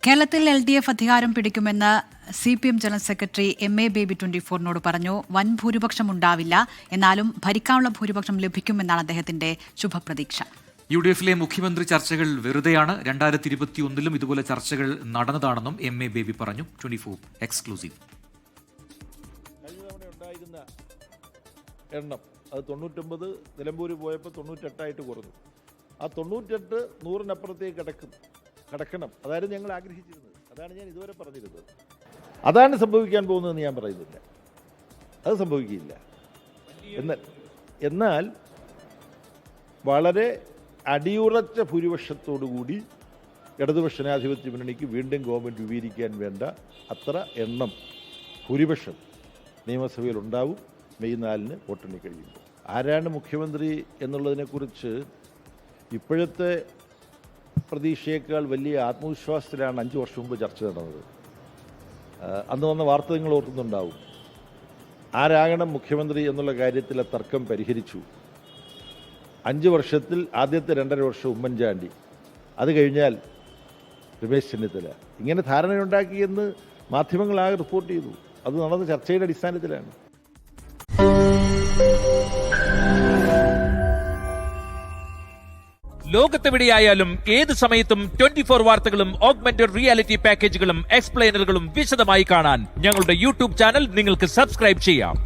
കേരളത്തിൽ LDF അധികാരം പിടിക്കുമെന്ന് CPM general secretary MA Baby 24നോട് പറഞ്ഞു. വൻ ഭൂരിപക്ഷം ഉണ്ടാവില്ല, എന്നാലും ഭരിക്കാനുള്ള ഭൂരിപക്ഷം ലഭിക്കുമെന്നാണ് അദ്ദേഹത്തിന്റെ ശുഭപ്രതീക്ഷ. UDFിലെ മുഖ്യമന്ത്രി ചർച്ചകൾ വെറുതെയാണ്. 2021 ഇതുപോലെ ചർച്ചകൾ നടന്നതാണെന്നും MA ബേബി പറഞ്ഞു. 24 എക്സ്ക്ലൂസീവ്. എണ്ണം അത് 99 നിലമ്പൂര് പോയപ്പോൾ 98 കുറഞ്ഞു. ആ 98 100-നപ്പുറത്തേക്ക് കടക്കണം. അതായിരുന്നു ഞങ്ങൾ ആഗ്രഹിച്ചിരുന്നത്. അതാണ് ഞാൻ ഇതുവരെ പറഞ്ഞിരുന്നത്. അതാണ് സംഭവിക്കാൻ പോകുന്നതെന്ന് ഞാൻ പറയുന്നില്ല. അത് സംഭവിക്കില്ല. എന്നാൽ വളരെ അടിയുറച്ച ഭൂരിപക്ഷത്തോടുകൂടി ഇടതുപക്ഷ ജനാധിപത്യ മുന്നണിക്ക് വീണ്ടും ഗവൺമെൻറ് രൂപീകരിക്കാൻ വേണ്ട അത്ര എണ്ണം ഭൂരിപക്ഷം നിയമസഭയിൽ ഉണ്ടാവും. മെയ് 4-ന് വോട്ടെണ്ണി കഴിയുമ്പോൾ ആരാണ് മുഖ്യമന്ത്രി എന്നുള്ളതിനെക്കുറിച്ച് ഇപ്പോഴത്തെ പ്രതീക്ഷയേക്കാൾ വലിയ ആത്മവിശ്വാസത്തിലാണ് 5 വർഷം മുമ്പ് ചർച്ച നടന്നത്. അന്ന് വന്ന വാർത്ത നിങ്ങൾ ഓർക്കുന്നുണ്ടാവും. ആരാകണം മുഖ്യമന്ത്രി എന്നുള്ള കാര്യത്തിലെ തർക്കം പരിഹരിച്ചു. 5 വർഷത്തിൽ ആദ്യത്തെ 2.5 വർഷം ഉമ്മൻചാണ്ടി, അത് കഴിഞ്ഞാൽ രമേശ് ചെന്നിത്തല. ഇങ്ങനെ ധാരണയുണ്ടാക്കിയെന്ന് മാധ്യമങ്ങളാകെ റിപ്പോർട്ട് ചെയ്തു. അത് നടന്ന ചർച്ചയുടെ അടിസ്ഥാനത്തിലാണ്. ലോകത്തെവിടെയായാലും ഏത് സമയത്തും 24 വാർത്തകളും ഓഗ്മെന്റഡ് റിയാലിറ്റി പാക്കേജുകളും എക്സ്പ്ലെയിനറുകളും വിശദമായി കാണാൻ ഞങ്ങളുടെ YouTube ചാനൽ നിങ്ങൾക്ക് സബ്സ്ക്രൈബ് ചെയ്യാം.